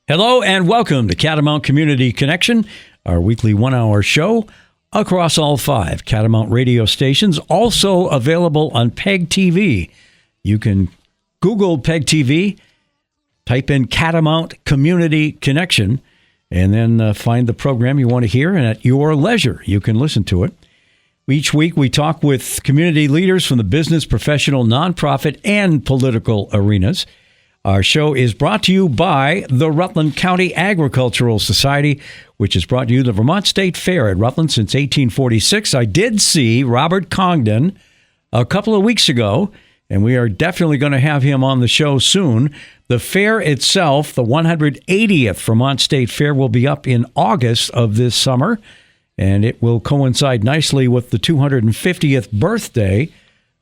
Hello and welcome to Catamount Community Connection, our weekly one-hour show across all 5 Catamount radio stations, also available on PEG TV. You can Google PEG TV, type in Catamount Community Connection, and then find the program you want to hear, and at your leisure, you can listen to it. Each week, we talk with community leaders from the business, professional, nonprofit, and political arenas. Our show is brought to you by the Rutland County Agricultural Society, which has brought you the Vermont State Fair at Rutland since 1846. I did see Robert Congdon a couple of weeks ago, and we are definitely going to have him on the show soon. The fair itself, the 180th Vermont State Fair, will be up in August of this summer, and it will coincide nicely with the 250th birthday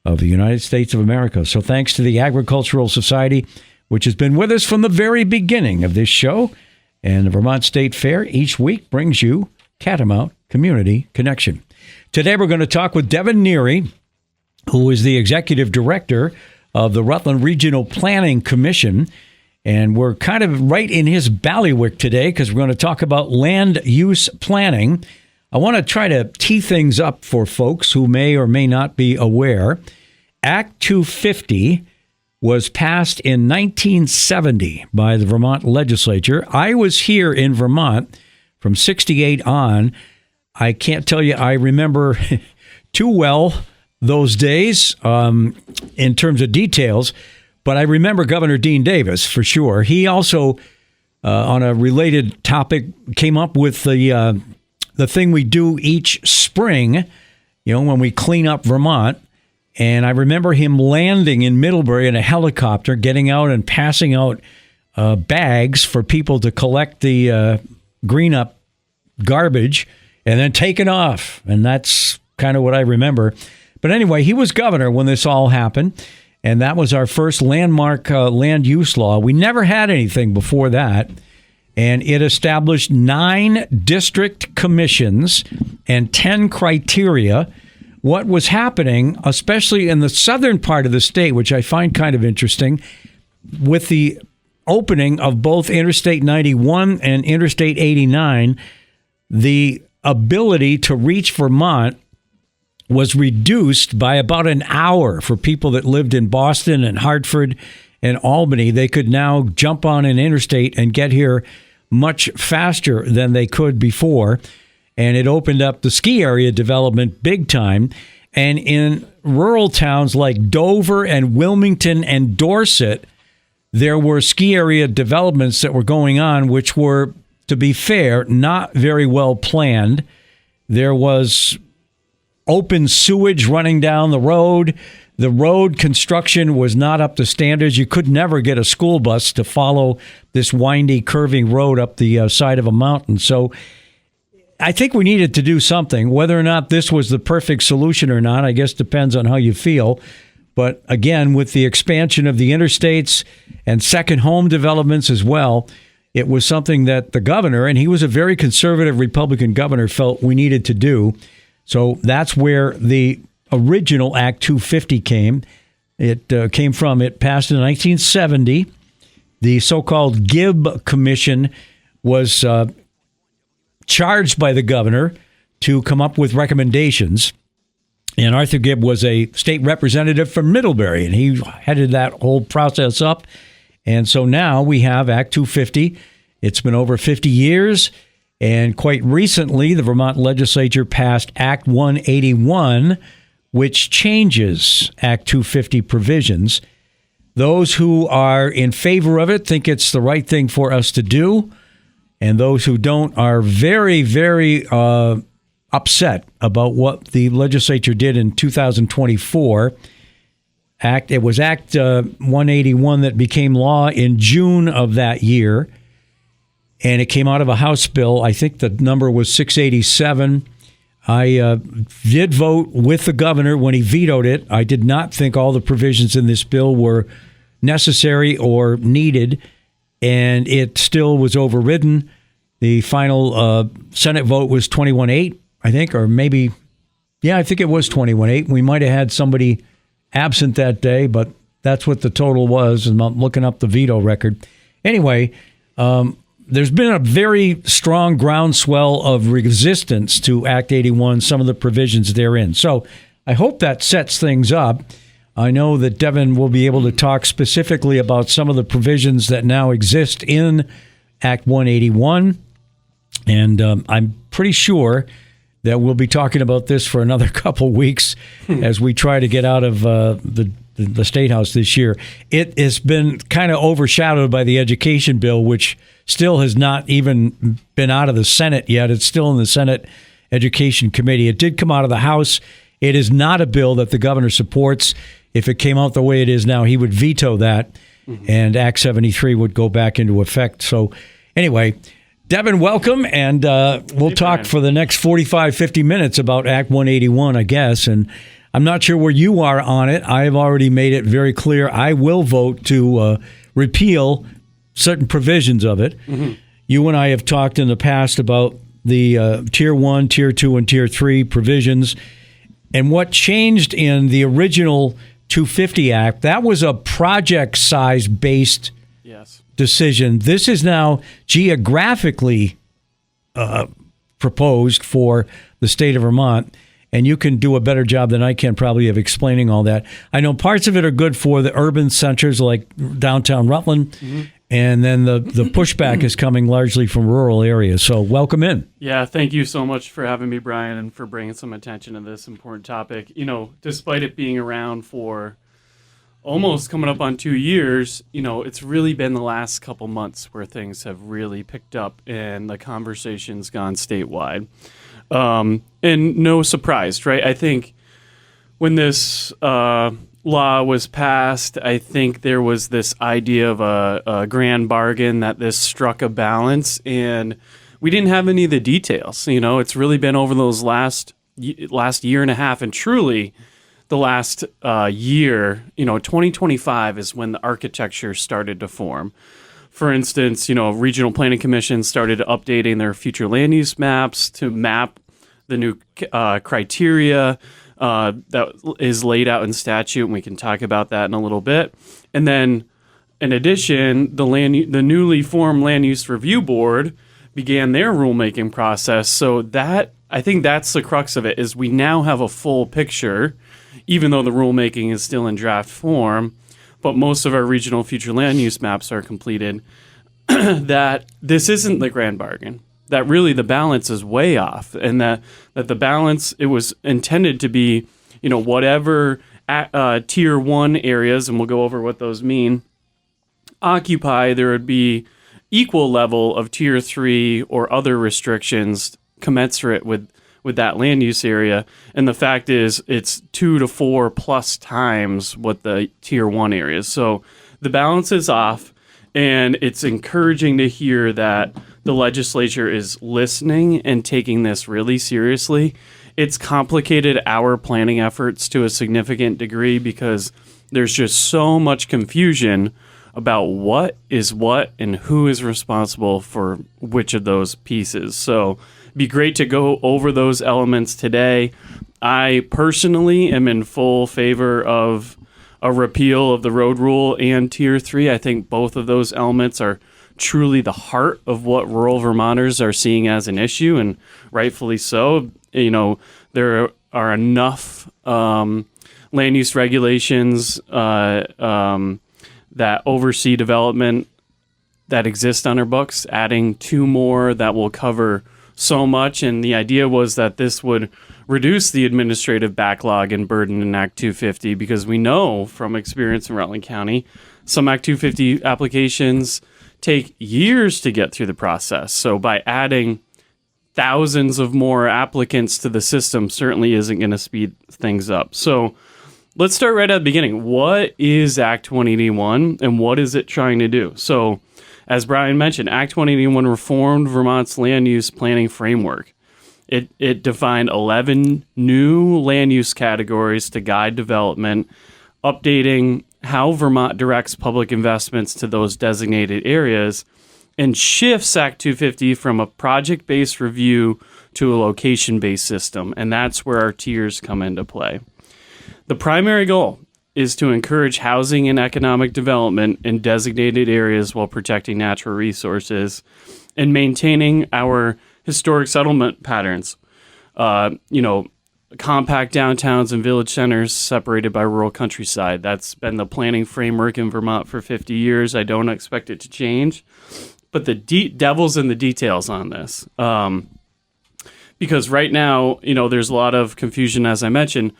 of the United States of America. So thanks to the Agricultural Society, which has been with us from the very beginning of this show. And the Vermont State Fair each week brings you Catamount Community Connection. Today we're going to talk with Devon Neary, who is the executive director of the Rutland Regional Planning Commission. And we're kind of right in his ballywick today because we're going to talk about land use planning. I want to try to tee things up for folks who may or may not be aware. Act 250 was passed in 1970 by the Vermont legislature. I was here in Vermont from 68 on. I can't tell you I remember too well those days in terms of details, but I remember Governor Dean Davis for sure. He also, on a related topic, came up with the thing we do each spring, when we clean up Vermont. And I remember him landing in Middlebury in a helicopter, getting out and passing out bags for people to collect the green up garbage and then taking off. And that's kind of what I remember. But anyway, he was governor when this all happened. And that was our first landmark land use law. We never had anything before that. And it established 9 district commissions and 10 criteria. What was happening, especially in the southern part of the state, which I find kind of interesting, with the opening of both Interstate 91 and Interstate 89, the ability to reach Vermont was reduced by about an hour for people that lived in Boston and Hartford and Albany. They could now jump on an interstate and get here much faster than they could before. And it opened up the ski area development big time. And in rural towns like Dover and Wilmington and Dorset, there were ski area developments that were going on, which were, to be fair, not very well planned. There was open sewage running down the road. The road construction was not up to standards. You could never get a school bus to follow this windy, curving road up the side of a mountain. So I think we needed to do something. Whether or not this was the perfect solution or not, I guess depends on how you feel. But again, with the expansion of the interstates and second home developments as well, it was something that the governor, and he was a very conservative Republican governor, felt we needed to do. So that's where the original Act 250 came. It came from. It passed in 1970. The so-called Gibb Commission was charged by the governor to come up with recommendations. And Arthur Gibb was a state representative from Middlebury, and he headed that whole process up. And so now we have Act 250. It's been over 50 years. And quite recently, the Vermont legislature passed Act 181, which changes Act 250 provisions. Those who are in favor of it think it's the right thing for us to do. And those who don't are very, very upset about what the legislature did in 2024. It was Act 181 that became law in June of that year. And it came out of a House bill. I think the number was 687. I did vote with the governor when he vetoed it. I did not think all the provisions in this bill were necessary or needed, and it still was overridden. The final Senate vote was 21-8, I think, or maybe, I think it was 21-8. We might have had somebody absent that day, but that's what the total was, and I'm looking up the veto record. Anyway, there's been a very strong groundswell of resistance to Act 81, some of the provisions therein. So I hope that sets things up. I know that Devon will be able to talk specifically about some of the provisions that now exist in Act 181. And I'm pretty sure that we'll be talking about this for another couple weeks as we try to get out of the State House this year. It has been kind of overshadowed by the education bill, which still has not even been out of the Senate yet. It's still in the Senate Education Committee. It did come out of the House. It is not a bill that the governor supports. If it came out the way it is now, he would veto that, and Act 73 would go back into effect. So anyway, Devon, welcome, and we'll talk for the next 45, 50 minutes about Act 181, I guess. And I'm not sure where you are on it. I have already made it very clear I will vote to repeal certain provisions of it. You and I have talked in the past about the Tier 1, Tier 2, and Tier 3 provisions. And what changed in the original 250 Act, that was a project size based decision. This is now geographically proposed for the state of Vermont, and you can do a better job than I can probably of explaining all that. I know parts of it are good for the urban centers like downtown Rutland, and then the pushback is coming largely from rural areas. So welcome in. Yeah, thank you so much for having me, Brian, and for bringing some attention to this important topic. You know, despite it being around for almost coming up on 2 years, you know, it's really been the last couple months where things have really picked up and the conversation's gone statewide. And no surprise, right? I think when this law was passed, I think there was this idea of a grand bargain that this struck a balance, and we didn't have any of the details. You know, it's really been over those last year and a half, and truly the last year, you know, 2025 is when the architecture started to form. For instance, you know, regional planning commissions started updating their future land use maps to map the new criteria that is laid out in statute, and we can talk about that in a little bit. And then, in addition, the newly formed Land Use Review Board began their rulemaking process. So that, I think that's the crux of it, is we now have a full picture, even though the rulemaking is still in draft form, but most of our regional future land use maps are completed, that this isn't the grand bargain, that really the balance is way off, and that the balance, it was intended to be, you know, whatever Tier 1 areas, and we'll go over what those mean, occupy, there would be equal level of Tier 3 or other restrictions commensurate with that land use area. And the fact is, it's 2 to 4 plus times what the Tier 1 areas. So the balance is off, and it's encouraging to hear that the legislature is listening and taking this really seriously. It's complicated our planning efforts to a significant degree because there's just so much confusion about what is what and who is responsible for which of those pieces. So it'd be great to go over those elements today. I personally am in full favor of a repeal of the road rule and Tier 3. I think both of those elements are truly the heart of what rural Vermonters are seeing as an issue, and rightfully so. You know, there are enough land use regulations that oversee development that exist on our books, adding 2 more that will cover so much. And the idea was that this would reduce the administrative backlog and burden in Act 250, because we know from experience in Rutland County, some Act 250 applications take years to get through the process. So by adding thousands of more applicants to the system certainly isn't going to speed things up. So let's start right at the beginning. What is Act 181 and what is it trying to do? So as Brian mentioned, Act 181 reformed Vermont's land use planning framework. It defined 11 new land use categories to guide development, updating how Vermont directs public investments to those designated areas, and shifts Act 250 from a project-based review to a location-based system. And that's where our tiers come into play. The primary goal is to encourage housing and economic development in designated areas while protecting natural resources and maintaining our historic settlement patterns. Compact downtowns and village centers separated by rural countryside. That's been the planning framework in Vermont for 50 years. I don't expect it to change. But the devil's in the details on this. Because right now, there's a lot of confusion, as I mentioned.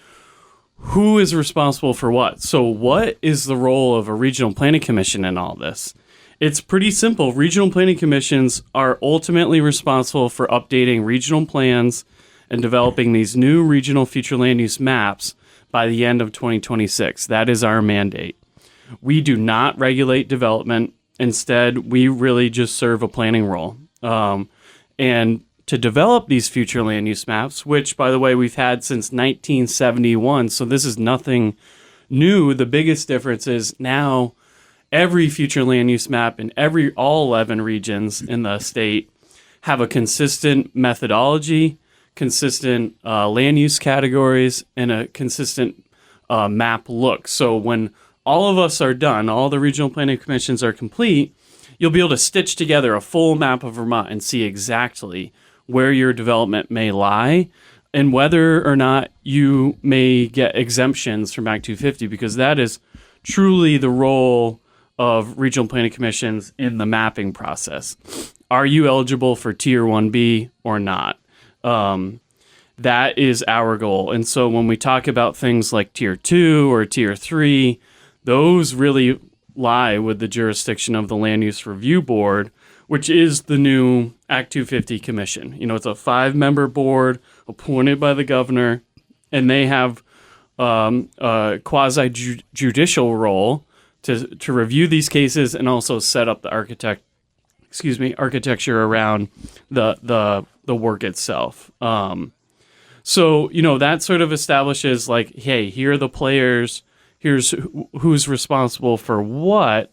Who is responsible for what? So what is the role of a regional planning commission in all this? It's pretty simple. Regional planning commissions are ultimately responsible for updating regional plans and developing these new regional future land use maps by the end of 2026. That is our mandate. We do not regulate development. Instead, we really just serve a planning role. And to develop these future land use maps, which, by the way, we've had since 1971, so this is nothing new. The biggest difference is now every future land use map in all 11 regions in the state have a consistent methodology, consistent land use categories, and a consistent map look. So when all of us are done, all the regional planning commissions are complete, you'll be able to stitch together a full map of Vermont and see exactly where your development may lie and whether or not you may get exemptions from Act 250, because that is truly the role of regional planning commissions in the mapping process. Are you eligible for Tier 1B or not? That is our goal. And so when we talk about things like Tier 2 or Tier 3, those really lie with the jurisdiction of the Land Use Review Board, which is the new Act 250 Commission. It's a 5-member board appointed by the governor, and they have a quasi-judicial role to review these cases and also set up the architecture around the work itself. So that sort of establishes like, hey, here are the players, here's who's responsible for what.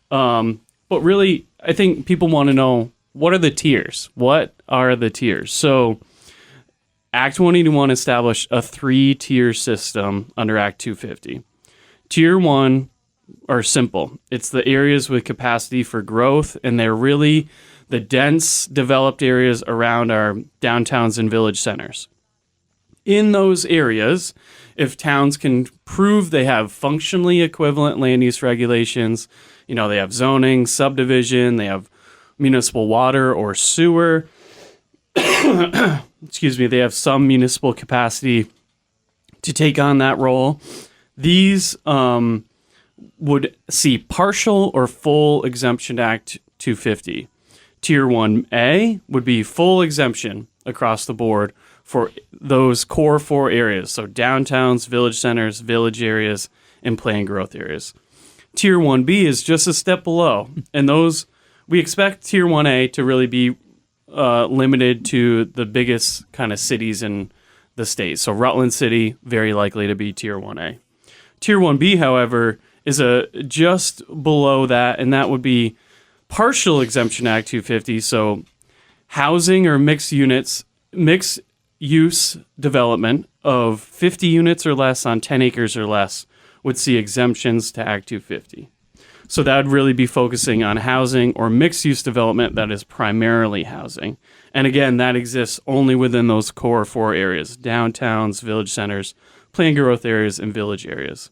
But really, I think people want to know, what are the tiers? What are the tiers? So Act 181 established a 3-tier system under Act 250. Tier 1 are simple. It's the areas with capacity for growth, and they're really the dense, developed areas around our downtowns and village centers. In those areas, if towns can prove they have functionally equivalent land use regulations, they have zoning, subdivision, they have municipal water or sewer, they have some municipal capacity to take on that role, these would see partial or full exemption Act 250. Tier 1A would be full exemption across the board for those core 4 areas, so downtowns, village centers, village areas, and planned growth areas. Tier 1B is just a step below, and those we expect Tier 1A to really be limited to the biggest kind of cities in the state. So Rutland City, very likely to be Tier 1A. Tier 1B, however, is just below that, and that would be partial exemption Act 250. So housing or mixed use development of 50 units or less on 10 acres or less would see exemptions to Act 250. So that would really be focusing on housing or mixed use development that is primarily housing. And again, that exists only within those core 4 areas: downtowns, village centers, planned growth areas, and village areas.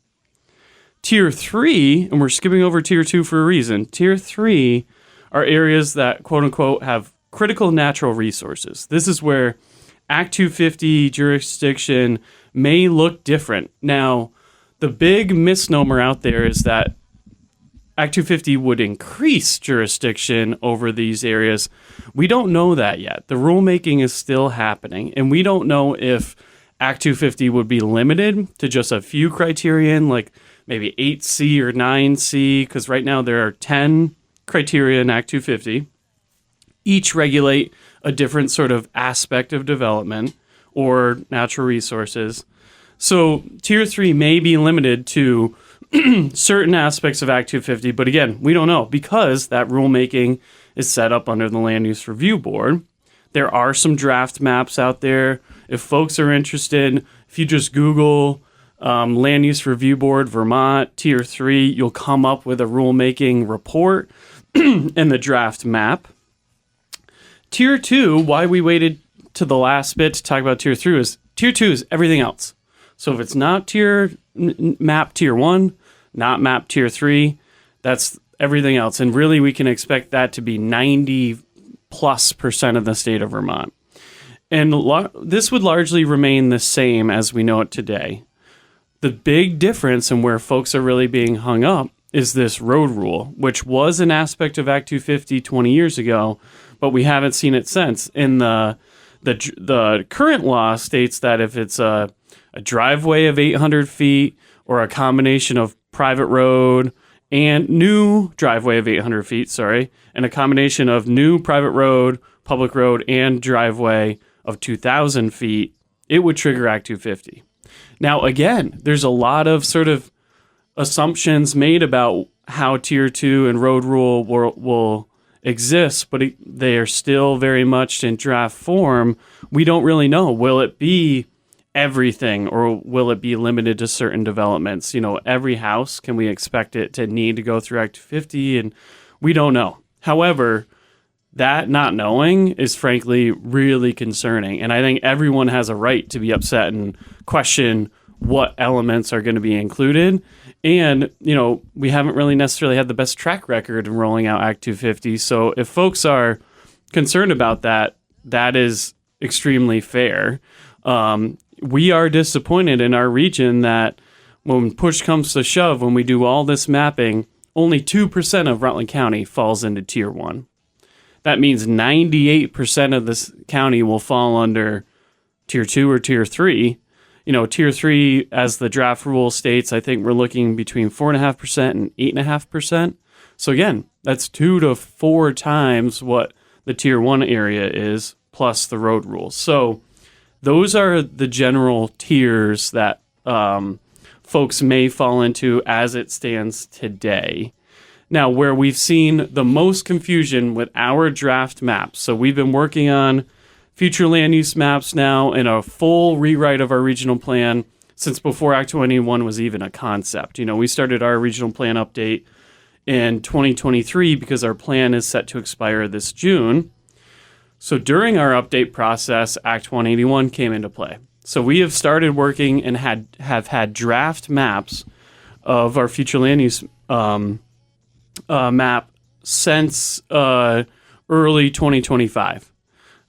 Tier 3, and we're skipping over Tier 2 for a reason, Tier 3 are areas that, quote unquote, have critical natural resources. This is where Act 250 jurisdiction may look different. Now, the big misnomer out there is that Act 250 would increase jurisdiction over these areas. We don't know that yet. The rulemaking is still happening, and we don't know if Act 250 would be limited to just a few criterion, like maybe 8C or 9C, because right now there are 10 criteria in Act 250. Each regulate a different sort of aspect of development or natural resources. So Tier 3 may be limited to certain aspects of Act 250, but again, we don't know because that rulemaking is set up under the Land Use Review Board. There are some draft maps out there. If folks are interested, if you just Google Land Use Review Board, Vermont, Tier 3, you'll come up with a rulemaking report and the draft map. Tier 2, why we waited to the last bit to talk about Tier 3 is Tier 2 is everything else. So if it's not map Tier 1, not map Tier 3, that's everything else. And really we can expect that to be 90+% of the state of Vermont. And this would largely remain the same as we know it today. The big difference and where folks are really being hung up is this road rule, which was an aspect of Act 250 20 years ago, but we haven't seen it since. In the current law states that if it's a driveway of 800 feet or a combination of private road and new driveway of 800 feet, and a combination of new private road, public road, and driveway of 2,000 feet, it would trigger Act 250. Now, again, there's a lot of sort of assumptions made about how Tier 2 and road rule will exist, but they are still very much in draft form. We don't really know. Will it be everything, or will it be limited to certain developments? Every house, can we expect it to need to go through Act 250? And we don't know. However, that not knowing is frankly really concerning. And I think everyone has a right to be upset and question what elements are going to be included. And, we haven't really necessarily had the best track record in rolling out Act 250. So if folks are concerned about that, that is extremely fair. We are disappointed in our region that when push comes to shove, when we do all this mapping, only 2% of Rutland County falls into Tier 1. That means 98% of this county will fall under Tier 2 or Tier 3. Tier 3, as the draft rule states, I think we're looking between 4.5% and 8.5%. So again, that's 2 to 4 times what the Tier 1 area is, plus the road rules. So those are the general tiers that folks may fall into as it stands today. Now, where we've seen the most confusion with our draft maps, so we've been working on future land use maps now and a full rewrite of our regional plan since before Act 21 was even a concept. We started our regional plan update in 2023 because our plan is set to expire this June. So during our update process, Act 181 came into play. So we have started working and have had draft maps of our future land use map since early 2025.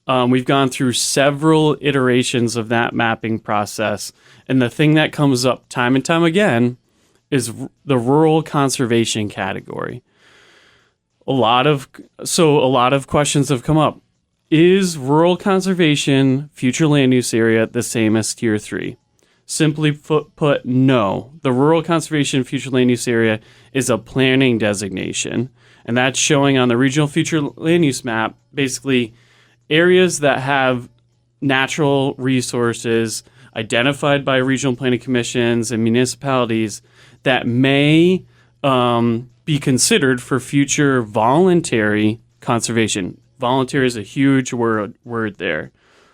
We've gone through several iterations of that mapping process, and the thing that comes up time and time again is the rural conservation category. A lot of questions have come up. Is rural conservation future land use area the same as Tier 3? Simply put, no. The rural conservation future land use area is a planning designation, and that's showing on the regional future land use map, basically areas that have natural resources identified by regional planning commissions and municipalities that may be considered for future voluntary conservation. Voluntary is a huge word there.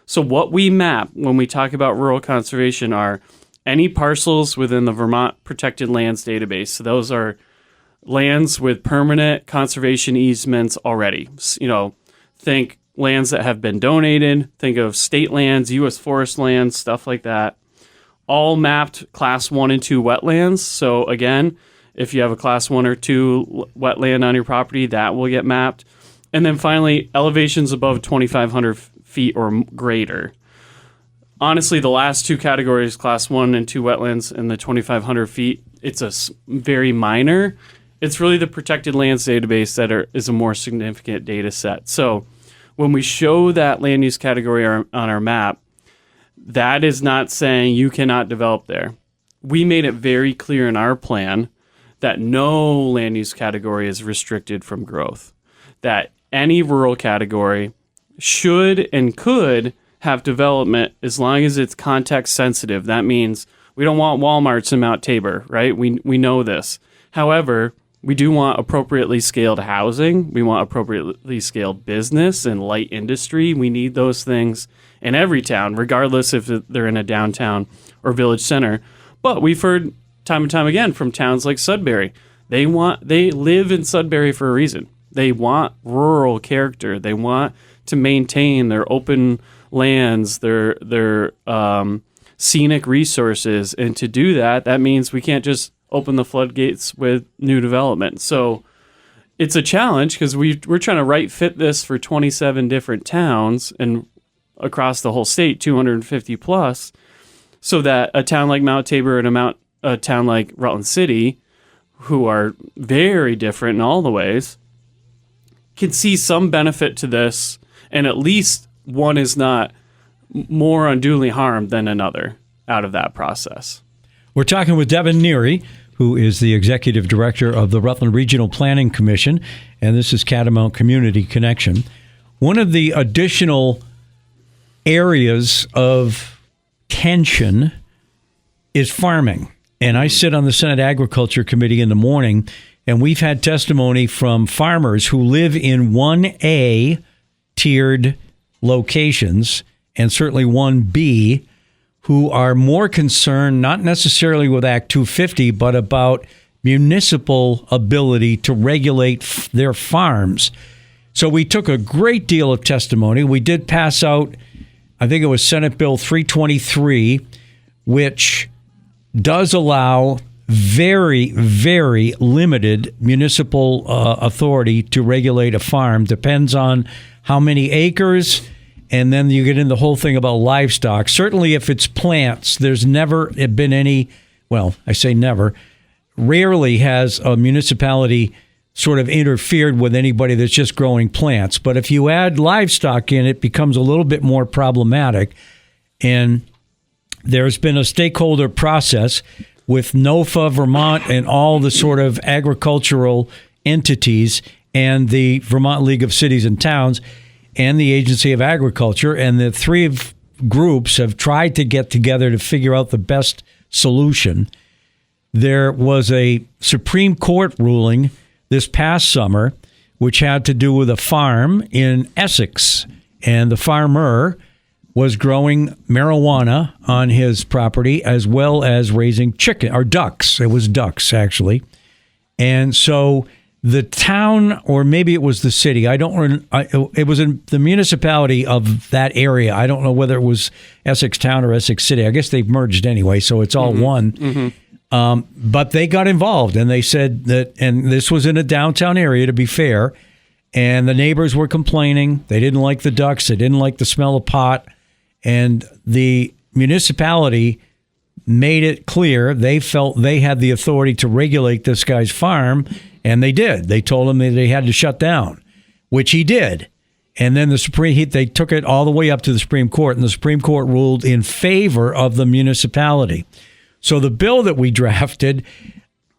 So what we map when we talk about rural conservation are any parcels within the Vermont Protected Lands Database. So those are lands with permanent conservation easements already. Think lands that have been donated. Think of state lands, U.S. forest lands, stuff like that. All mapped Class 1 and 2 wetlands. So again, if you have a Class 1 or 2 wetland on your property, that will get mapped. And then finally, elevations above 2,500 feet or greater. Honestly, the last two categories, Class 1 and 2 wetlands and the 2,500 feet, it's a very minor. It's really the Protected Lands Database that is a more significant data set. So when we show that land use category on our map, that is not saying you cannot develop there. We made it very clear in our plan that no land use category is restricted from growth, that any rural category should and could have development as long as it's context sensitive. That means we don't want Walmarts in Mount Tabor, right? We know this. However, we do want appropriately scaled housing. We want appropriately scaled business and light industry. We need those things in every town, regardless if they're in a downtown or village center. But we've heard time and time again from towns like Sudbury. They live in Sudbury for a reason. They want rural character. They want to maintain their open lands, their scenic resources. And to do that, that means we can't just open the floodgates with new development. So it's a challenge because we're trying to right fit this for 27 different towns and across the whole state, 250 plus, so that a town like Mount Tabor and a town like Rutland City, who are very different in all the ways, can see some benefit to this, and at least one is not more unduly harmed than another out of that process. We're talking with Devon Neary, who is the executive director of the Rutland Regional Planning Commission, and this is Catamount Community Connection. One of the additional areas of tension is farming. And I sit on the Senate Agriculture Committee in the morning, and we've had testimony from farmers who live in 1A tiered locations and certainly 1B who are more concerned not necessarily with Act 250, but about municipal ability to regulate their farms. So we took a great deal of testimony. We did pass out, I think it was Senate Bill 323, which does allow very, very limited municipal authority to regulate a farm. Depends on how many acres, and then you get in the whole thing about livestock. Certainly if it's plants, there's never been any, well, I say never, rarely has a municipality sort of interfered with anybody that's just growing plants. But if you add livestock in, it becomes a little bit more problematic. And there's been a stakeholder process with NOFA, Vermont, and all the sort of agricultural entities and the Vermont League of Cities and Towns and the Agency of Agriculture. And the three groups have tried to get together to figure out the best solution. There was a Supreme Court ruling this past summer, which had to do with a farm in Essex. And the farmer was growing marijuana on his property as well as raising chicken or ducks. It was ducks, actually. And so the town, or maybe it was the city, it was in the municipality of that area. I don't know whether it was Essex Town or Essex City. I guess they've merged anyway, so it's all one. Mm-hmm. But they got involved, and they said that, and this was in a downtown area, to be fair, and the neighbors were complaining. They didn't like the ducks. They didn't like the smell of pot. And the municipality made it clear they felt they had the authority to regulate this guy's farm, and they did. They told him that they had to shut down, which he did. And then they took it all the way up to the Supreme Court, and the Supreme Court ruled in favor of the municipality. So the bill that we drafted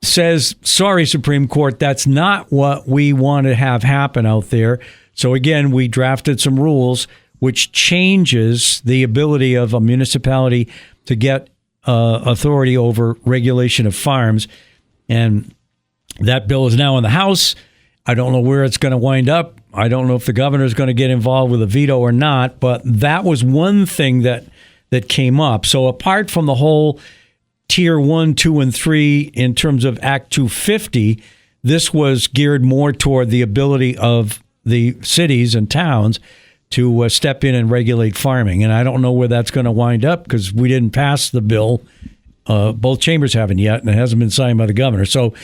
says, sorry, Supreme Court, that's not what we want to have happen out there. So again, we drafted some rules which changes the ability of a municipality to get authority over regulation of farms. And that bill is now in the House. I don't know where it's going to wind up. I don't know if the governor is going to get involved with a veto or not, but that was one thing that came up. So apart from the whole Tier 1, 2, and 3 in terms of Act 250, this was geared more toward the ability of the cities and towns to step in and regulate farming. And I don't know where that's going to wind up because we didn't pass the bill. Both chambers haven't yet, and it hasn't been signed by the governor. So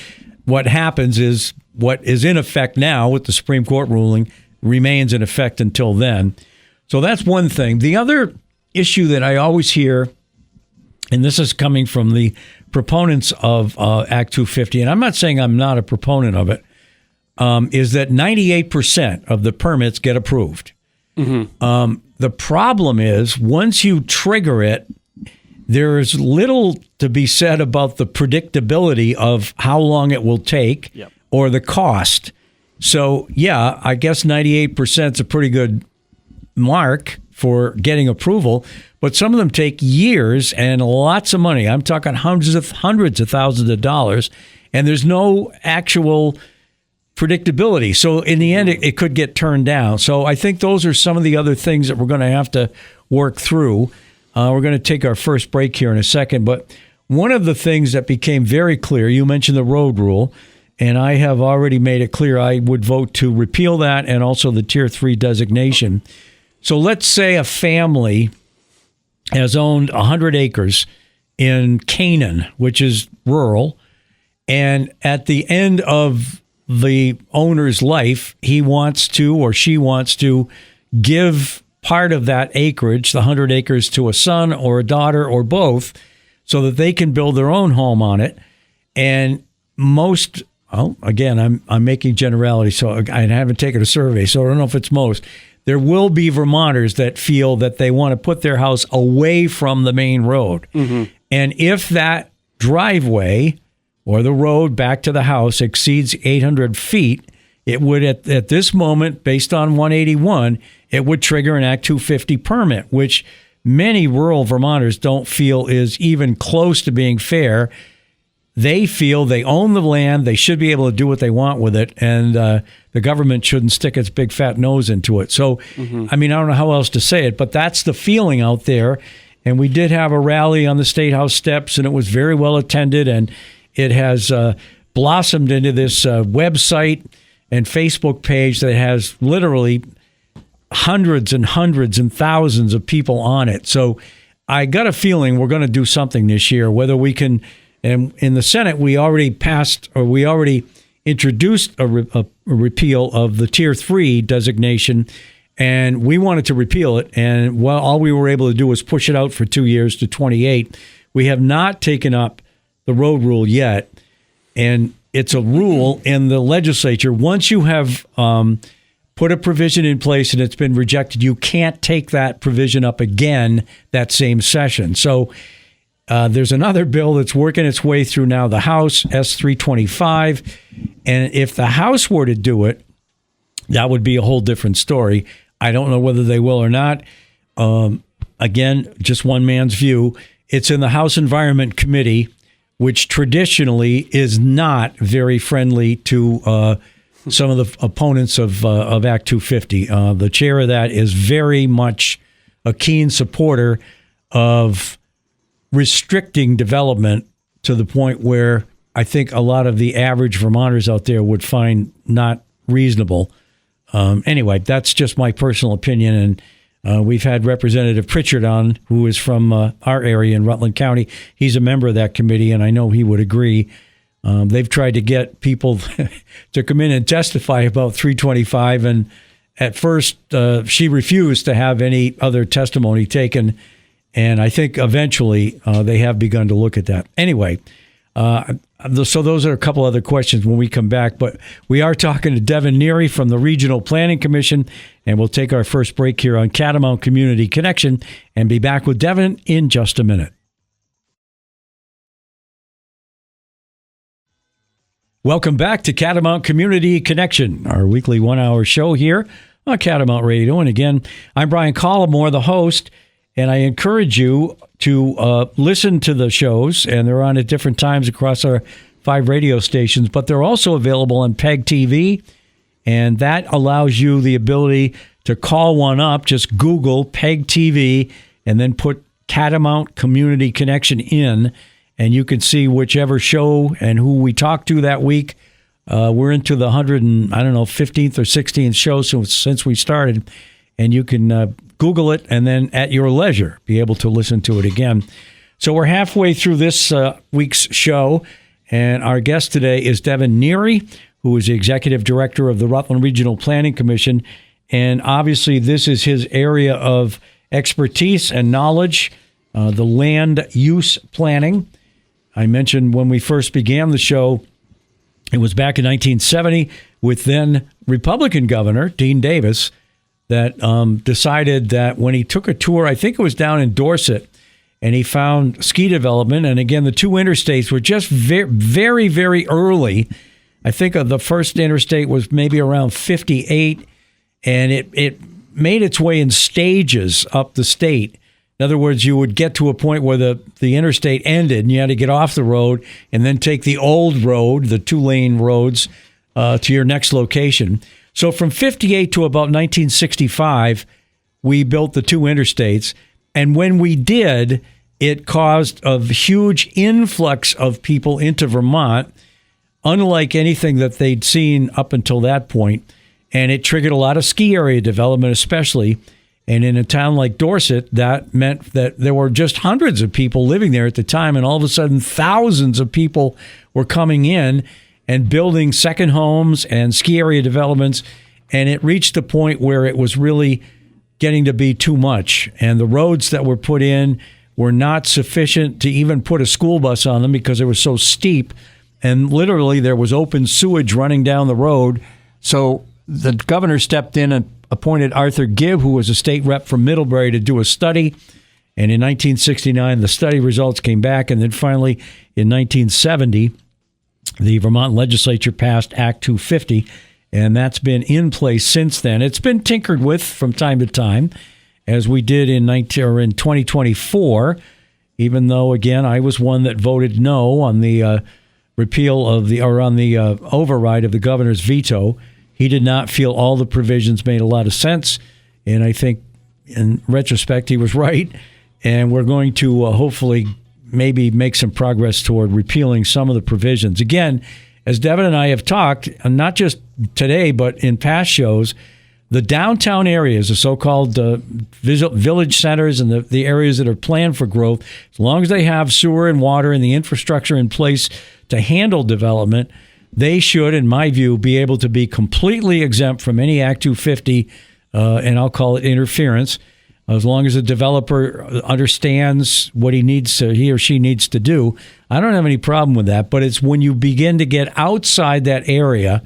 what happens is what is in effect now with the Supreme Court ruling remains in effect until then. So that's one thing. The other issue that I always hear, and this is coming from the proponents of Act 250, and I'm not saying I'm not a proponent of it, is that 98% of the permits get approved. Mm-hmm. The problem is once you trigger it, there is little to be said about the predictability of how long it will take or the cost. So, yeah, I guess 98% is a pretty good mark for getting approval, but some of them take years and lots of money. I'm talking hundreds of thousands of dollars, and there's no actual predictability. So in the end, it could get turned down. So I think those are some of the other things that we're going to have to work through. We're going to take our first break here in a second, but one of the things that became very clear, you mentioned the road rule, and I have already made it clear I would vote to repeal that and also the Tier 3 designation. So let's say a family has owned 100 acres in Canaan, which is rural, and at the end of the owner's life, he wants to or she wants to give part of that acreage, the 100 acres, to a son or a daughter or both, so that they can build their own home on it. And most, again, I'm making generalities, so I haven't taken a survey, so I don't know if it's most. There will be Vermonters that feel that they want to put their house away from the main road. Mm-hmm. And if that driveway or the road back to the house exceeds 800 feet, it would, at this moment, based on 181, it would trigger an Act 250 permit, which many rural Vermonters don't feel is even close to being fair. They feel they own the land, they should be able to do what they want with it, and the government shouldn't stick its big fat nose into it. So, I mean, I don't know how else to say it, but that's the feeling out there. And we did have a rally on the State House steps, and it was very well attended, and it has blossomed into this website and Facebook page that has literally hundreds and hundreds and thousands of people on it. So I got a feeling we're going to do something this year, whether we can. And in the Senate, we already introduced a repeal of the Tier 3 designation, and we wanted to repeal it. And all we were able to do was push it out for 2 years to 28. We have not taken up the road rule yet, and it's a rule in the legislature. Once you have put a provision in place and it's been rejected, you can't take that provision up again that same session. So there's another bill that's working its way through now, the House, S325. And if the House were to do it, that would be a whole different story. I don't know whether they will or not. Again, just one man's view. It's in the House Environment Committee, which traditionally is not very friendly to some of the opponents of Act 250. The chair of that is very much a keen supporter of restricting development to the point where I think a lot of the average Vermonters out there would find not reasonable. Anyway, that's just my personal opinion, and we've had Representative Pritchard on, who is from our area in Rutland County. He's a member of that committee, and I know he would agree. They've tried to get people to come in and testify about 325, and at first she refused to have any other testimony taken, and I think eventually they have begun to look at that. Anyway, so those are a couple other questions when we come back, but we are talking to Devon Neary from the Regional Planning Commission, and we'll take our first break here on Catamount Community Connection and be back with Devon in just a minute. Welcome back to Catamount Community Connection, our weekly 1-hour show here on Catamount Radio. And again, I'm Brian Collamore, the host, and I encourage you to listen to the shows, and they're on at different times across our 5 radio stations, but they're also available on PEG TV, and that allows you the ability to call one up. Just Google PEG TV and then put Catamount Community Connection in, and you can see whichever show and who we talked to that week. We're into the 15th or 16th show since we started, and you can Google it and then at your leisure be able to listen to it again. So we're halfway through this week's show, and our guest today is Devon Neary, who is the Executive Director of the Rutland Regional Planning Commission, and obviously this is his area of expertise and knowledge, the land use planning. I mentioned when we first began the show, it was back in 1970 with then Republican Governor Dean Davis that decided that when he took a tour, I think it was down in Dorset, and he found ski development. And again, the 2 interstates were just very, very early. I think the first interstate was maybe around 58, and it made its way in stages up the state. In other words, you would get to a point where the interstate ended and you had to get off the road and then take the old road, the 2-lane roads, to your next location. So from 58 to about 1965, we built the 2 interstates. And when we did, it caused a huge influx of people into Vermont, unlike anything that they'd seen up until that point. And it triggered a lot of ski area development, especially. And in a town like Dorset, that meant that there were just hundreds of people living there at the time. And all of a sudden, thousands of people were coming in and building second homes and ski area developments. And it reached the point where it was really getting to be too much. And the roads that were put in were not sufficient to even put a school bus on them because they were so steep. And literally, there was open sewage running down the road. So the governor stepped in and appointed Arthur Gibb, who was a state rep from Middlebury, to do a study. And in 1969, the study results came back. And then finally, in 1970, the Vermont legislature passed Act 250, and that's been in place since then. It's been tinkered with from time to time, as we did in 2024, even though, again, I was one that voted no on the repeal of on the override of the governor's veto. He did not feel all the provisions made a lot of sense, and I think in retrospect he was right, and we're going to hopefully maybe make some progress toward repealing some of the provisions. Again, as Devon and I have talked, not just today but in past shows, the downtown areas, the so-called village centers and the areas that are planned for growth, as long as they have sewer and water and the infrastructure in place to handle development, they should, in my view, be able to be completely exempt from any Act 250, and I'll call it interference, as long as the developer understands what he or she needs to do. I don't have any problem with that, but it's when you begin to get outside that area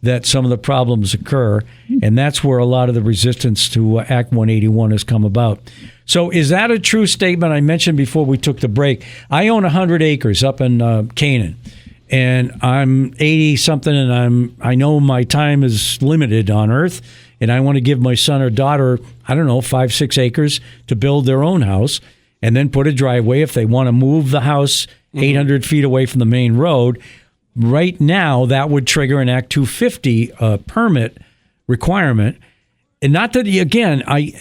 that some of the problems occur, and that's where a lot of the resistance to Act 181 has come about. So is that a true statement? I mentioned before we took the break, I own 100 acres up in Canaan. And I'm 80-something, and I know my time is limited on Earth, and I want to give my son or daughter, 5-6 acres to build their own house, and then put a driveway if they want to move the house 800 feet away from the main road. Right now, that would trigger an Act 250 permit requirement. And not that, again, I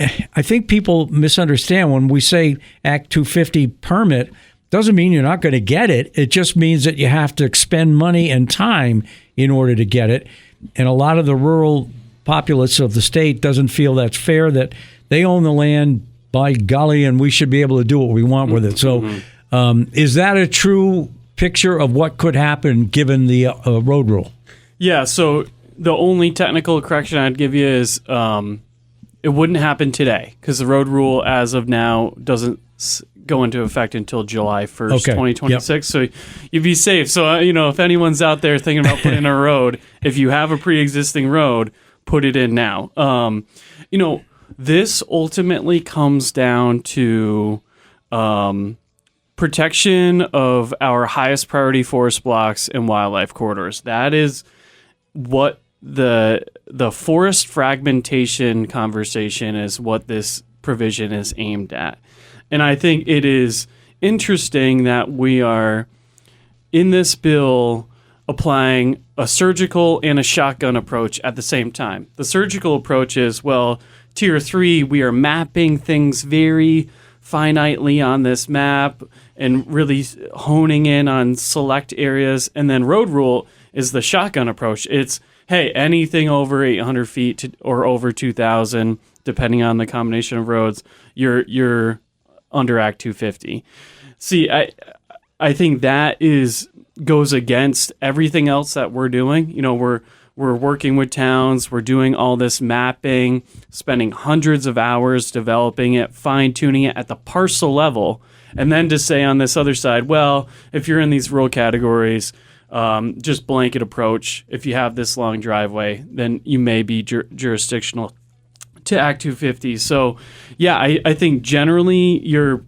think people misunderstand when we say Act 250 permit. Doesn't mean you're not going to get it. It just means that you have to expend money and time in order to get it. And a lot of the rural populace of the state doesn't feel that's fair, that they own the land, by golly, and we should be able to do what we want with it. So is that a true picture of what could happen given the road rule? Yeah, so the only technical correction I'd give you is it wouldn't happen today because the road rule as of now doesn't go into effect until July 1st, 2026. Yep. So you'd be safe. So, if anyone's out there thinking about putting in a road, if you have a pre-existing road, put it in now. This ultimately comes down to protection of our highest priority forest blocks and wildlife corridors. That is what the forest fragmentation conversation is, what this provision is aimed at. And I think it is interesting that we are, in this bill, applying a surgical and a shotgun approach at the same time. The surgical approach is, Tier 3, we are mapping things very finitely on this map and really honing in on select areas. And then road rule is the shotgun approach. It's, hey, anything over 800 feet or over 2,000, depending on the combination of roads, you're under Act 250. See, I think that goes against everything else that we're doing. We're working with towns, we're doing all this mapping, spending hundreds of hours developing it, fine-tuning it at the parcel level, and then to say on this other side, if you're in these rural categories, just blanket approach, if you have this long driveway, then you may be jurisdictional to Act 250. So, I think generally your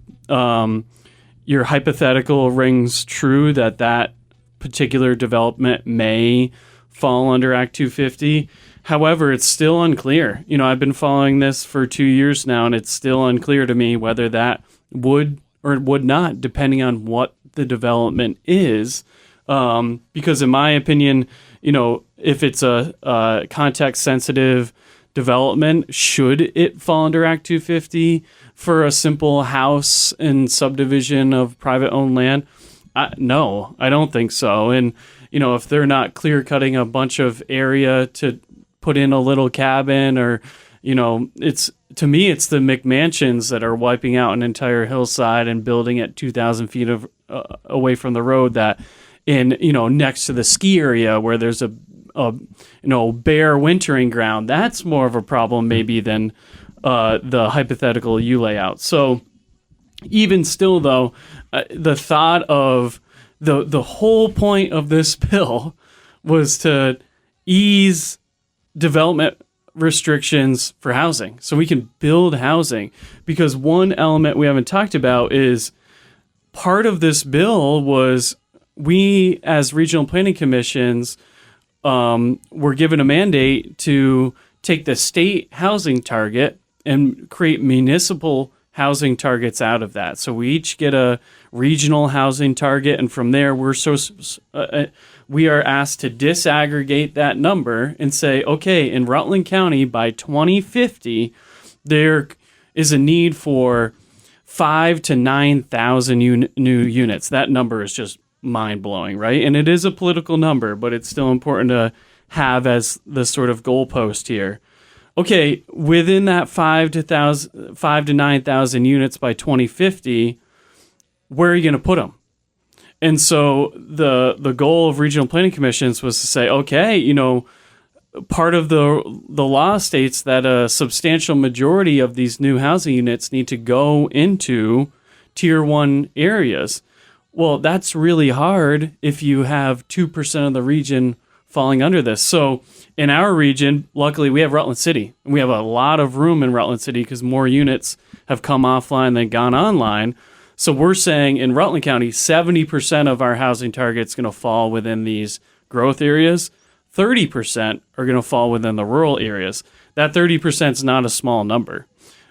hypothetical rings true that particular development may fall under Act 250. However, it's still unclear. I've been following this for 2 years now, and it's still unclear to me whether that would or would not, depending on what the development is. Because in my opinion, if it's a context-sensitive development, should it fall under Act 250 for a simple house and subdivision of private owned land? No, I don't think so. And, if they're not clear cutting a bunch of area to put in a little cabin or, to me, it's the McMansions that are wiping out an entire hillside and building at 2,000 feet away from the road next to the ski area where there's a bare wintering ground. That's more of a problem maybe than the hypothetical U layout. So even still, though, the thought of the whole point of this bill was to ease development restrictions for housing so we can build housing, because one element we haven't talked about is part of this bill was we as regional planning commissions were given a mandate to take the state housing target and create municipal housing targets out of that. So we each get a regional housing target, and from there we are asked to disaggregate that number and say, okay, in Rutland County by 2050, there is a need for 5,000 to 9,000 new units. That number is just mind-blowing, right? And it is a political number, but it's still important to have as the sort of goalpost here. Okay, within that 5,000 to 9,000 units by 2050, where are you going to put them? And so the goal of regional planning commissions was to say, okay, part of the law states that a substantial majority of these new housing units need to go into tier 1 areas. Well, that's really hard if you have 2% of the region falling under this. So in our region, luckily we have Rutland City, and we have a lot of room in Rutland City because more units have come offline than gone online. So we're saying in Rutland County, 70% of our housing target's going to fall within these growth areas. 30% are going to fall within the rural areas. That 30% is not a small number.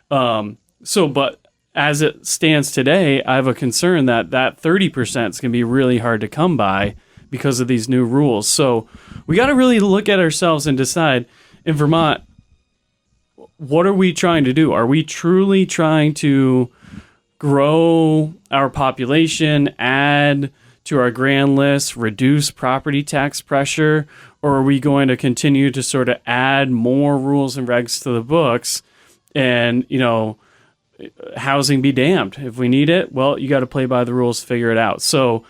But as it stands today, I have a concern that 30% is going to be really hard to come by because of these new rules. So we got to really look at ourselves and decide, in Vermont, what are we trying to do? Are we truly trying to grow our population, add to our grand list, reduce property tax pressure, or are we going to continue to sort of add more rules and regs to the books and, housing be damned? If we need it, well, you got to play by the rules, figure it out. So,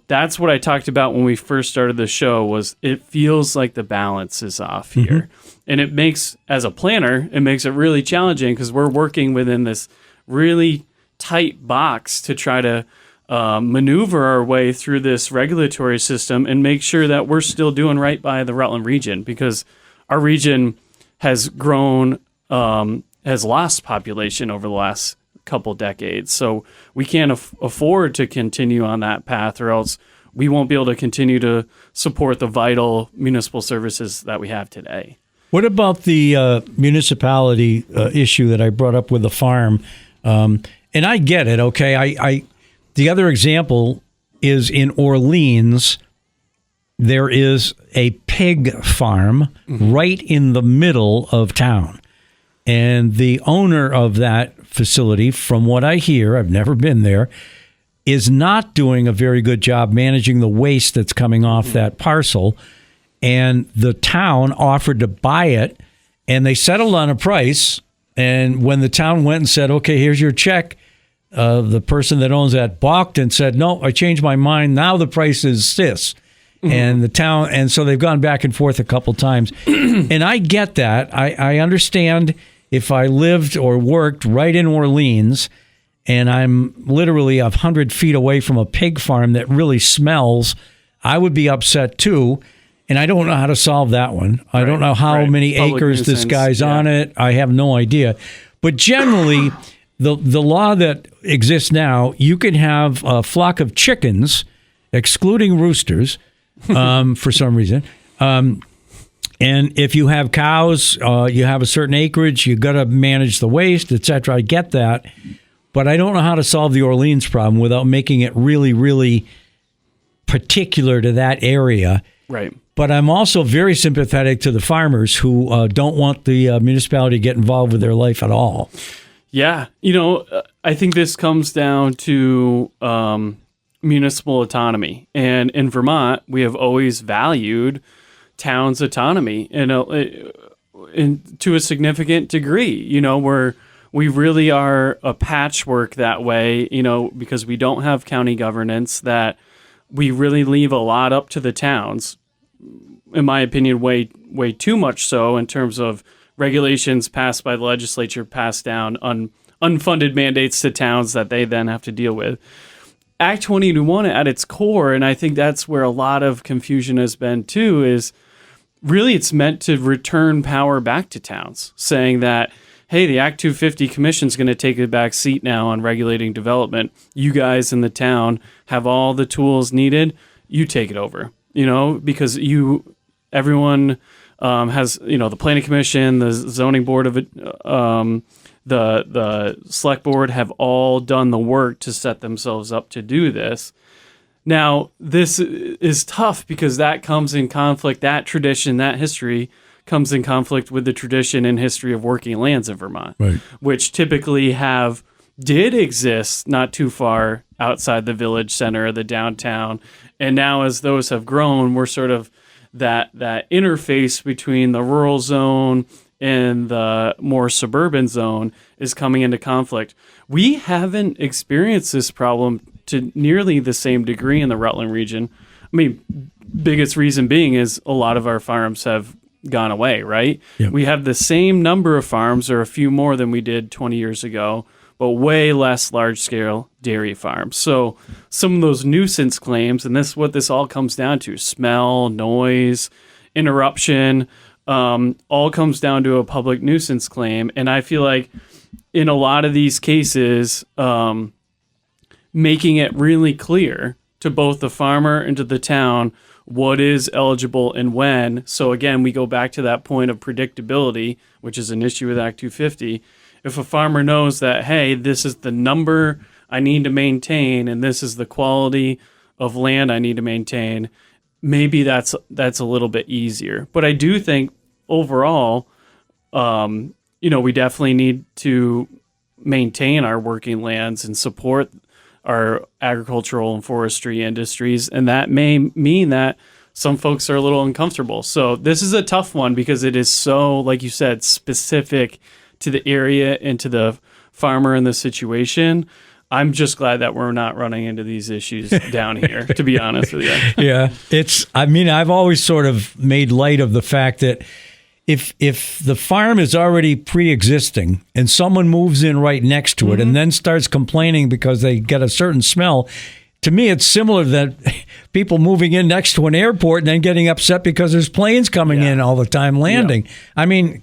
that's what I talked about when we first started the show, was it feels like the balance is off here. And it makes, as a planner, it makes it really challenging because we're working within this really tight box to try to maneuver our way through this regulatory system and make sure that we're still doing right by the Rutland region, because our region has grown, has lost population over the last couple decades. So we can't afford to continue on that path, or else we won't be able to continue to support the vital municipal services that we have today. What about the municipality issue that I brought up with the farm? And I get it, okay? The other example is in Orleans, there is a pig farm right in the middle of town. And the owner of that facility, from what I hear, I've never been there, is not doing a very good job managing the waste that's coming off that parcel. And the town offered to buy it, and they settled on a price. And when the town went and said, okay, here's your check, the person that owns that balked and said, no, I changed my mind. Now the price is this. And the town, and so they've gone back and forth a couple times. And I get that. I understand if I lived or worked right in Orleans and I'm literally 100 feet away from a pig farm that really smells, I would be upset too. And I don't know how to solve that one. I don't know how many Public acres this nuisance, guy's on it. I have no idea. But generally, the law that exists now, you can have a flock of chickens, excluding roosters, for some reason. And if you have cows, you have a certain acreage, you got to manage the waste, etc. I get that. But I don't know how to solve the Orleans problem without making it really, really particular to that area. Right. But I'm also very sympathetic to the farmers who don't want the municipality to get involved with their life at all. Yeah. I think this comes down to municipal autonomy. And in Vermont, we have always valued towns' autonomy to a significant degree. We really are a patchwork that way, because we don't have county governance, that we really leave a lot up to the towns. In my opinion, way too much so, in terms of regulations passed by the legislature, passed down unfunded mandates to towns that they then have to deal with. Act 2021 at its core, and I think that's where a lot of confusion has been too, is really it's meant to return power back to towns, saying that, hey, the Act 250 Commission is going to take a back seat now on regulating development. You guys in the town have all the tools needed. You take it over, because everyone has, the Planning Commission, the Zoning Board of it, the Select Board have all done the work to set themselves up to do this. Now, this is tough because that comes in conflict, that tradition, that history comes in conflict with the tradition and history of working lands in Vermont, right, which typically did exist not too far outside the village center, the downtown. And now as those have grown, we're sort of that interface between the rural zone and the more suburban zone is coming into conflict. We haven't experienced this problem to nearly the same degree in the Rutland region. I mean, biggest reason being is a lot of our farms have gone away, right? Yep. We have the same number of farms, or a few more than we did 20 years ago, but way less large-scale dairy farms. So some of those nuisance claims, and what this all comes down to, smell, noise, interruption, all comes down to a public nuisance claim. And I feel like in a lot of these cases, making it really clear to both the farmer and to the town what is eligible and when. So again, we go back to that point of predictability, which is an issue with Act 250. If a farmer knows that, hey, this is the number I need to maintain and this is the quality of land I need to maintain, maybe that's a little bit easier. But I do think overall, we definitely need to maintain our working lands and support our agricultural and forestry industries. And that may mean that some folks are a little uncomfortable. So this is a tough one because it is so, like you said, specific to the area and to the farmer in the situation. I'm just glad that we're not running into these issues down here, to be honest with you. Yeah. I've always sort of made light of the fact that if the farm is already pre-existing and someone moves in right next to it and then starts complaining because they get a certain smell, to me it's similar to that people moving in next to an airport and then getting upset because there's planes coming in all the time landing. Yeah. I mean,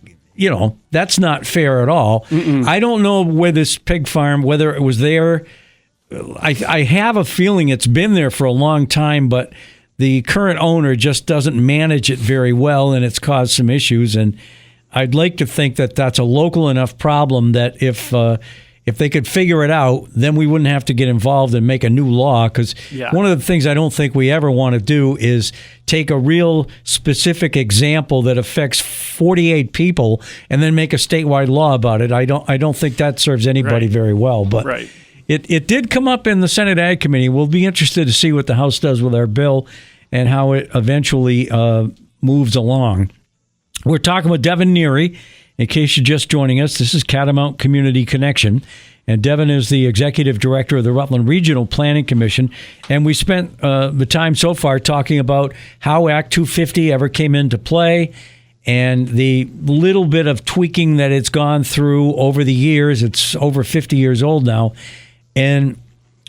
that's not fair at all. Mm-mm. I don't know where this pig farm, whether it was there. I have a feeling it's been there for a long time, but the current owner just doesn't manage it very well, and it's caused some issues. And I'd like to think that that's a local enough problem that if they could figure it out, then we wouldn't have to get involved and make a new law. Because one of the things I don't think we ever want to do is take a real specific example that affects 48 people and then make a statewide law about it. I don't think that serves anybody very well. But it did come up in the Senate Ag Committee. We'll be interested to see what the House does with our bill and how it eventually moves along. We're talking with Devon Neary. In case you're just joining us, this is Catamount Community Connection, and Devon is the Executive Director of the Rutland Regional Planning Commission, and we spent the time so far talking about how Act 250 ever came into play and the little bit of tweaking that it's gone through over the years. It's over 50 years old now, and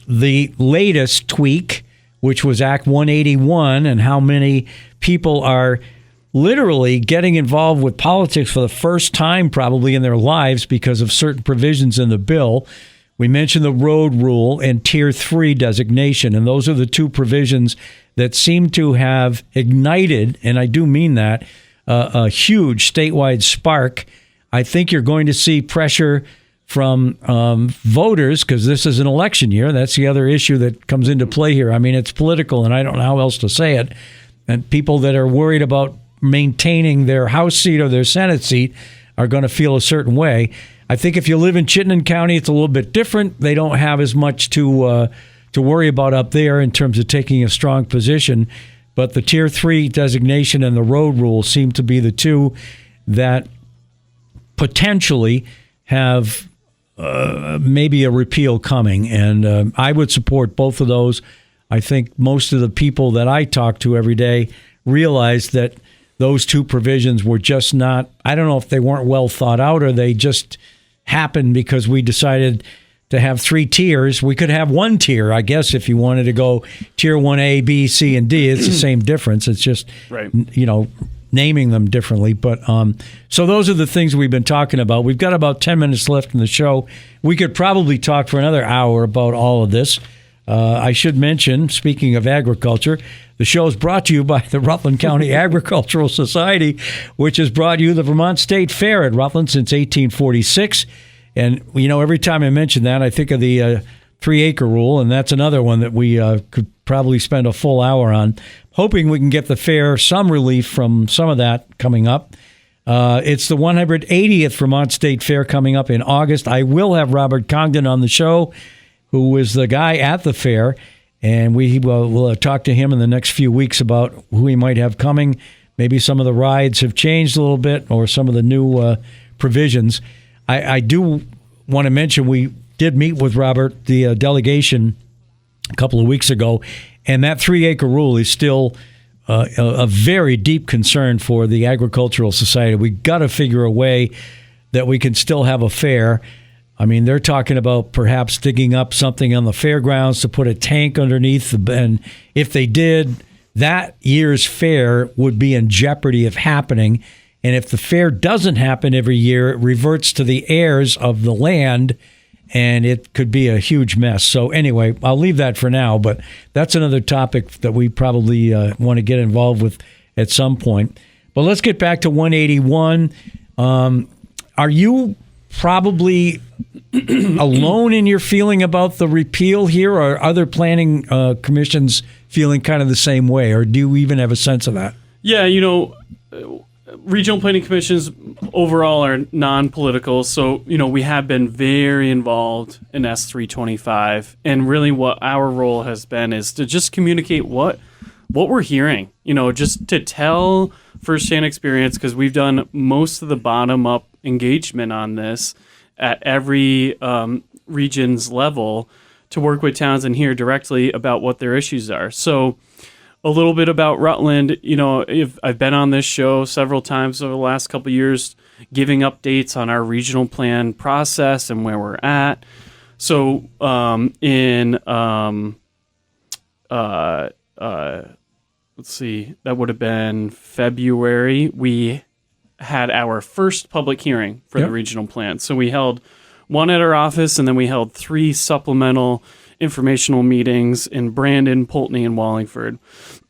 the latest tweak, which was Act 181, and how many people are literally getting involved with politics for the first time probably in their lives because of certain provisions in the bill. We mentioned the road rule and Tier 3 designation, and those are the two provisions that seem to have ignited, and I do mean that, a huge statewide spark. I think you're going to see pressure from voters because this is an election year. That's the other issue that comes into play here. I mean, it's political, and I don't know how else to say it. And people that are worried about maintaining their House seat or their Senate seat are going to feel a certain way. I think if you live in Chittenden County, it's a little bit different. They don't have as much to worry about up there in terms of taking a strong position. But the Tier 3 designation and the road rule seem to be the two that potentially have maybe a repeal coming. And I would support both of those. I think most of the people that I talk to every day realize that those two provisions were just not, I don't know if they weren't well thought out or they just happened because we decided to have 3 tiers. We could have 1 tier, I guess, if you wanted to go Tier 1A, B, C, and D. It's the same difference. It's just, right, naming them differently. But so those are the things we've been talking about. We've got about 10 minutes left in the show. We could probably talk for another hour about all of this. I should mention, speaking of agriculture, the show is brought to you by the Rutland County Agricultural Society, which has brought you the Vermont State Fair at Rutland since 1846. And, every time I mention that, I think of the 3-acre rule, and that's another one that we could probably spend a full hour on. Hoping we can get the fair some relief from some of that coming up. It's the 180th Vermont State Fair coming up in August. I will have Robert Congdon on the show, who is the guy at the fair, and we'll talk to him in the next few weeks about who he might have coming. Maybe some of the rides have changed a little bit or some of the new provisions. I do want to mention we did meet with Robert, the delegation, a couple of weeks ago, and that 3-acre rule is still a very deep concern for the Agricultural Society. We got to figure a way that we can still have a fair. I mean, they're talking about perhaps digging up something on the fairgrounds to put a tank underneath, and if they did, that year's fair would be in jeopardy of happening. And if the fair doesn't happen every year, it reverts to the heirs of the land, and it could be a huge mess. So anyway, I'll leave that for now, but that's another topic that we probably want to get involved with at some point. But let's get back to 181. Are you probably alone in your feeling about the repeal here, or are other planning commissions feeling kind of the same way, or do you even have a sense of that? Yeah, regional planning commissions overall are non-political, so we have been very involved in S325, and really what our role has been is to just communicate what we're hearing, just to tell firsthand experience, because we've done most of the bottom-up engagement on this at every region's level to work with towns and hear directly about what their issues are. So a little bit about Rutland, if I've been on this show several times over the last couple of years, giving updates on our regional plan process and where we're at. So let's see, that would have been February, we had our first public hearing for the regional plan. So we held one at our office, and then we held 3 supplemental informational meetings in Brandon, Pulteney, and Wallingford.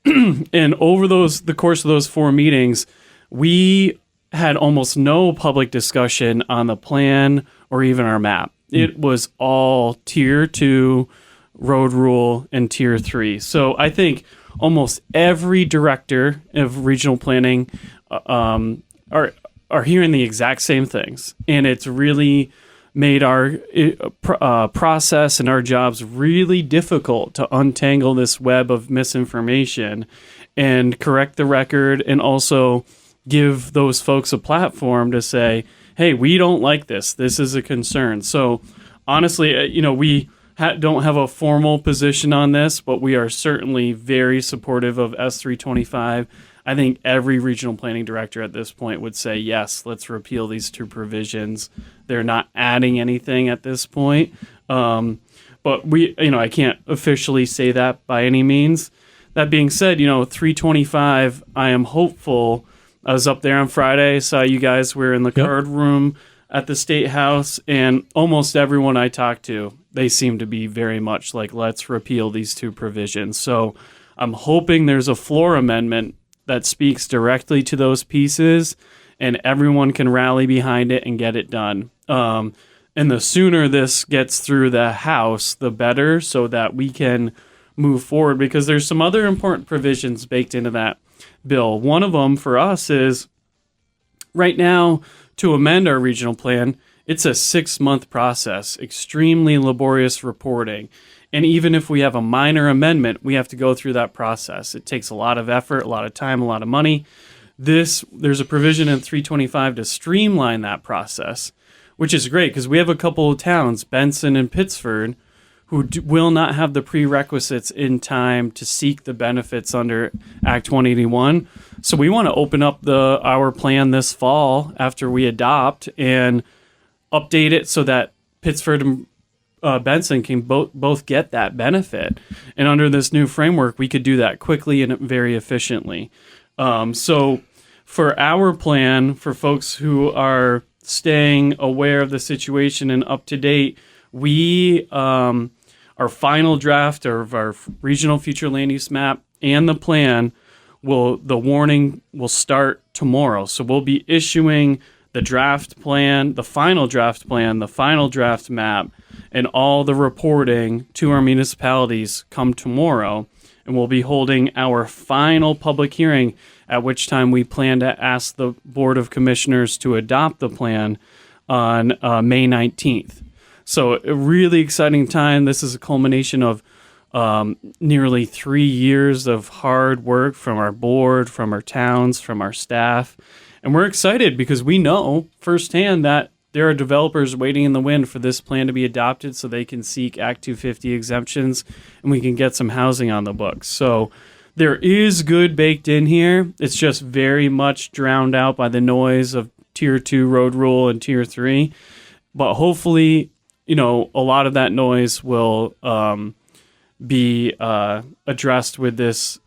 And over the course of those 4 meetings, we had almost no public discussion on the plan or even our map. It was all Tier 2 road rule and Tier 3. So I think almost every director of regional planning are hearing the exact same things, and it's really made our process and our jobs really difficult to untangle this web of misinformation and correct the record, and also give those folks a platform to say, hey, we don't like this. This is a concern. So honestly, we don't have a formal position on this, but we are certainly very supportive of S325. I think every regional planning director at this point would say, yes, let's repeal these 2 provisions. They're not adding anything at this point. But I can't officially say that by any means. That being said, 325, I am hopeful. I was up there on Friday, saw you guys were in the card room at the State House, and almost everyone I talked to, they seem to be very much like, let's repeal these 2 provisions. So I'm hoping there's a floor amendment that speaks directly to those pieces, and everyone can rally behind it and get it done. And the sooner this gets through the House, the better, so that we can move forward, because there's some other important provisions baked into that bill. One of them for us is right now to amend our regional plan. It's a 6-month process, extremely laborious reporting. And even if we have a minor amendment, we have to go through that process. It takes a lot of effort, a lot of time, a lot of money. There's a provision in 325 to streamline that process, which is great because we have a couple of towns, Benson and Pittsford, who will not have the prerequisites in time to seek the benefits under Act 181. So we want to open up our plan this fall after we adopt and update it so that Pittsford and Benson can both get that benefit. And under this new framework, we could do that quickly and very efficiently. So for our plan, for folks who are staying aware of the situation and up to date, our final draft of our regional future land use map and the plan the warning will start tomorrow. So we'll be issuing the draft plan, the final draft plan, the final draft map, and all the reporting to our municipalities come tomorrow. And we'll be holding our final public hearing, at which time we plan to ask the Board of Commissioners to adopt the plan on May 19th. So a really exciting time. This is a culmination of nearly 3 years of hard work from our board, from our towns, from our staff. And we're excited because we know firsthand that there are developers waiting in the wind for this plan to be adopted so they can seek Act 250 exemptions and we can get some housing on the books. So there is good baked in here. It's just very much drowned out by the noise of Tier 2 road rule and Tier 3. But hopefully, a lot of that noise will be addressed with this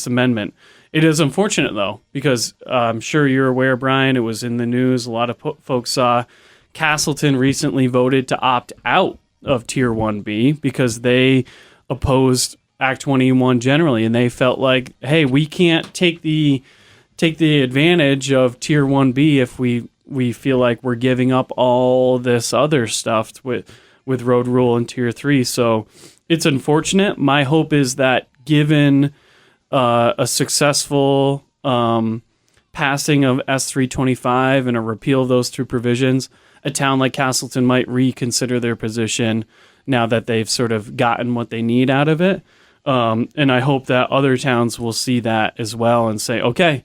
amendment. It is unfortunate, though, because I'm sure you're aware, Brian, it was in the news. A lot of folks saw Castleton recently voted to opt out of Tier 1B because they opposed Act 21 generally, and they felt like, hey, we can't take the advantage of Tier 1B if we feel like we're giving up all this other stuff with road rule and Tier 3. So it's unfortunate. My hope is that given a successful passing of S325 and a repeal of those two provisions, a town like Castleton might reconsider their position now that they've sort of gotten what they need out of it. And I hope that other towns will see that as well and say, okay,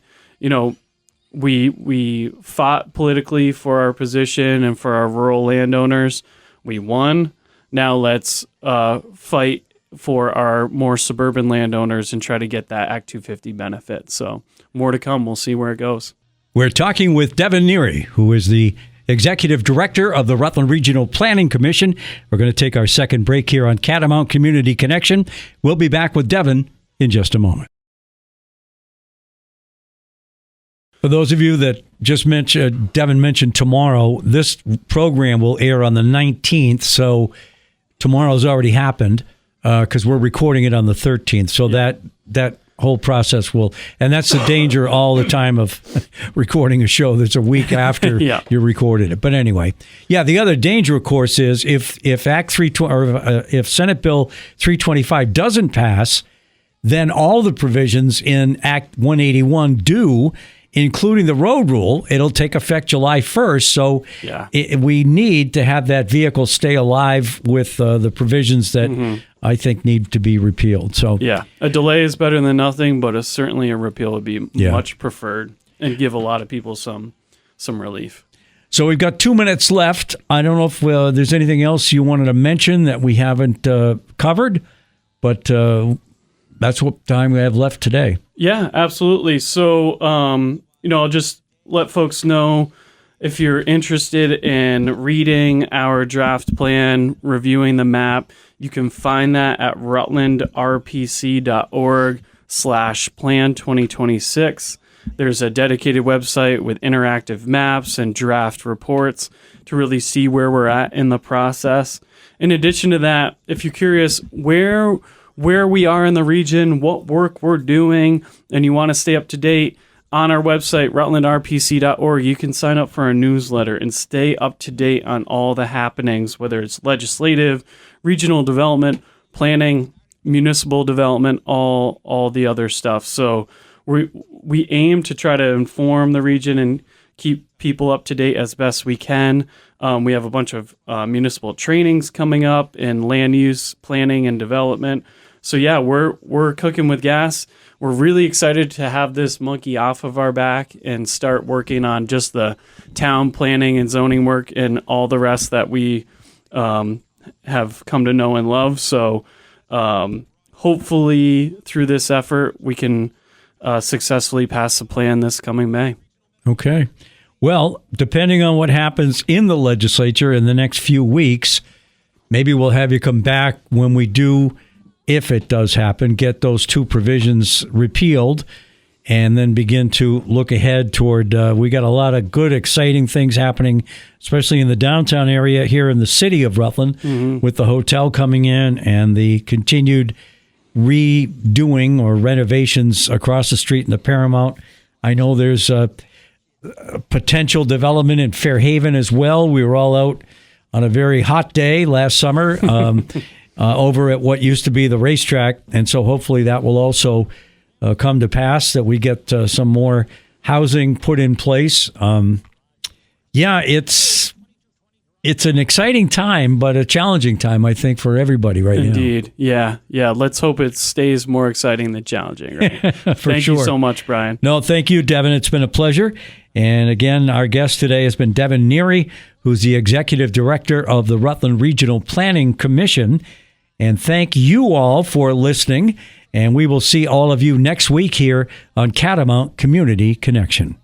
we fought politically for our position and for our rural landowners. We won. Now let's fight for our more suburban landowners and try to get that Act 250 benefit. So more to come. We'll see where it goes. We're talking with Devon Neary, who is the Executive Director of the Rutland Regional Planning Commission. We're going to take our second break here on Catamount Community Connection. We'll be back with Devon in just a moment. For those of you that just mentioned, Devon mentioned tomorrow, this program will air on the 19th, so tomorrow's already happened because we're recording it on the 13th. So that whole process will, and that's the danger all the time of recording a show that's a week after you recorded it. But anyway, the other danger, of course, is if Act 320 or if Senate Bill 325 doesn't pass, then all the provisions in Act 181 do, including the road rule. It'll take effect July 1st. So we need to have that vehicle stay alive with the provisions that I think need to be repealed. So a delay is better than nothing, but certainly a repeal would be much preferred and give a lot of people some relief. So we've got 2 minutes left. I don't know if there's anything else you wanted to mention that we haven't covered, but that's what time we have left today. Yeah, absolutely. So, I'll just let folks know if you're interested in reading our draft plan, reviewing the map, you can find that at rutlandrpc.org/plan 2026. There's a dedicated website with interactive maps and draft reports to really see where we're at in the process. In addition to that, if you're curious where we are in the region, what work we're doing, and you want to stay up to date, on our website, rutlandrpc.org, you can sign up for our newsletter and stay up to date on all the happenings, whether it's legislative, regional development, planning, municipal development, all the other stuff. So we aim to try to inform the region and keep people up to date as best we can. We have a bunch of municipal trainings coming up in land use planning and development. So yeah, we're cooking with gas. We're really excited to have this monkey off of our back and start working on just the town planning and zoning work and all the rest that we have come to know and love. So hopefully through this effort, we can successfully pass the plan this coming May. Okay. Well, depending on what happens in the legislature in the next few weeks, maybe we'll have you come back when we do, if it does happen, get those two provisions repealed and then begin to look ahead toward, we got a lot of good, exciting things happening, especially in the downtown area here in the city of Rutland, with the hotel coming in and the continued redoing or renovations across the street in the Paramount. I know there's a potential development in Fairhaven as well. We were all out on a very hot day last summer over at what used to be the racetrack, and so hopefully that will also come to pass, that we get some more housing put in place. Yeah, it's an exciting time, but a challenging time, I think, for everybody right now. Indeed. Yeah. Let's hope it stays more exciting than challenging, right? Thank you so much, Brian. No, thank you, Devon. It's been a pleasure. And again, our guest today has been Devon Neary, who's the Executive Director of the Rutland Regional Planning Commission. And thank you all for listening. And we will see all of you next week here on Catamount Community Connection.